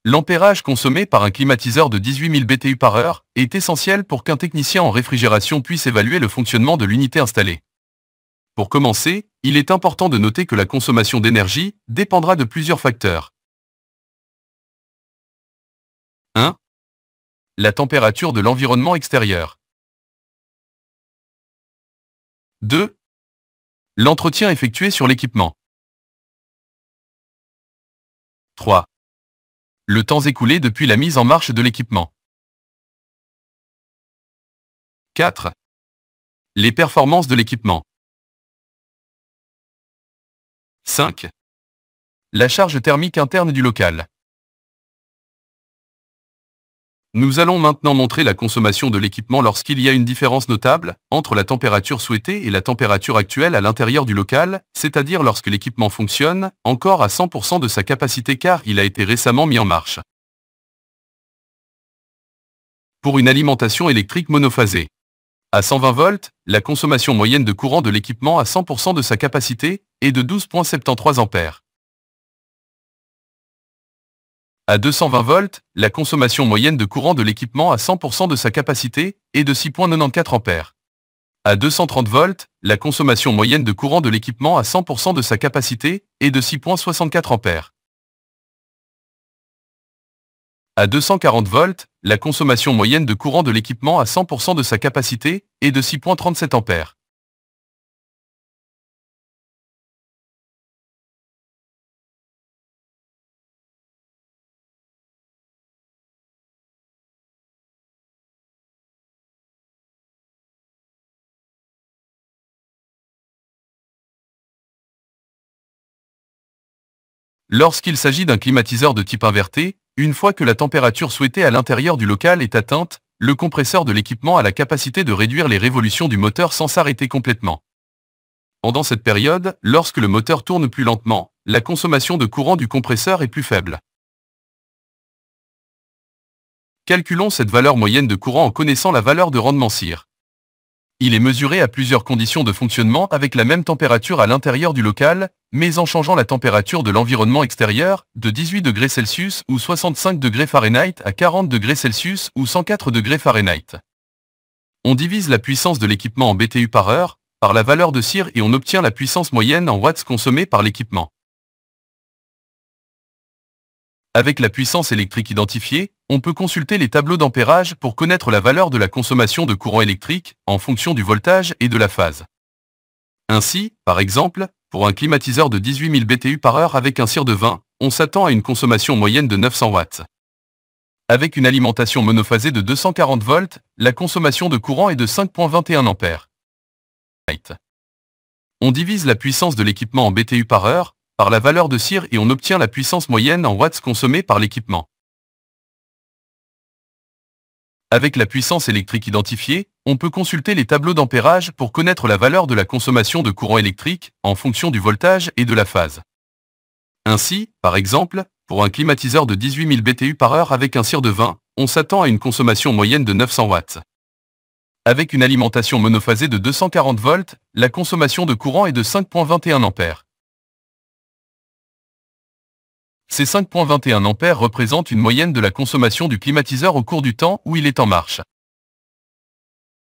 L'ampérage consommé par un climatiseur de 18 000 BTU par heure est essentiel pour qu'un technicien en réfrigération puisse évaluer le fonctionnement de l'unité installée. Pour commencer, il est important de noter que la consommation d'énergie dépendra de plusieurs facteurs. 1. La température de l'environnement extérieur. 2. L'entretien effectué sur l'équipement. 3. Le temps écoulé depuis la mise en marche de l'équipement. 4. Les performances de l'équipement. 5. La charge thermique interne du local. Nous allons maintenant montrer la consommation de l'équipement lorsqu'il y a une différence notable entre la température souhaitée et la température actuelle à l'intérieur du local, c'est-à-dire lorsque l'équipement fonctionne encore à 100% de sa capacité car il a été récemment mis en marche. Pour une alimentation électrique monophasée. À 120 volts, la consommation moyenne de courant de l'équipement à 100% de sa capacité est de 12,73 ampères. À 220 volts, la consommation moyenne de courant de l'équipement à 100% de sa capacité est de 6,94 ampères. À 230 volts, la consommation moyenne de courant de l'équipement à 100% de sa capacité est de 6,64 ampères. À 240 volts, la consommation moyenne de courant de l'équipement à 100% de sa capacité est de 6,37 ampères. Lorsqu'il s'agit d'un climatiseur de type inverté, une fois que la température souhaitée à l'intérieur du local est atteinte, le compresseur de l'équipement a la capacité de réduire les révolutions du moteur sans s'arrêter complètement. Pendant cette période, lorsque le moteur tourne plus lentement, la consommation de courant du compresseur est plus faible. Calculons cette valeur moyenne de courant en connaissant la valeur de rendement CIR. Il est mesuré à plusieurs conditions de fonctionnement avec la même température à l'intérieur du local, mais en changeant la température de l'environnement extérieur de 18 degrés Celsius ou 65 degrés Fahrenheit à 40 degrés Celsius ou 104 degrés Fahrenheit. On divise la puissance de l'équipement en BTU par heure par la valeur de CIR et on obtient la puissance moyenne en watts consommée par l'équipement. Avec la puissance électrique identifiée, on peut consulter les tableaux d'ampérage pour connaître la valeur de la consommation de courant électrique en fonction du voltage et de la phase. Ainsi, par exemple, pour un climatiseur de 18 000 BTU par heure avec un CIR de 20, on s'attend à une consommation moyenne de 900 watts. Avec une alimentation monophasée de 240 volts, la consommation de courant est de 5,21 ampères. On divise la puissance de l'équipement en BTU par heure par la valeur de CIR et on obtient la puissance moyenne en watts consommée par l'équipement. Avec la puissance électrique identifiée, on peut consulter les tableaux d'ampérage pour connaître la valeur de la consommation de courant électrique en fonction du voltage et de la phase. Ainsi, par exemple, pour un climatiseur de 18 000 BTU par heure avec un CIR de 20, on s'attend à une consommation moyenne de 900 watts. Avec une alimentation monophasée de 240 volts, la consommation de courant est de 5,21 ampères. Ces 5,21 ampères représentent une moyenne de la consommation du climatiseur au cours du temps où il est en marche.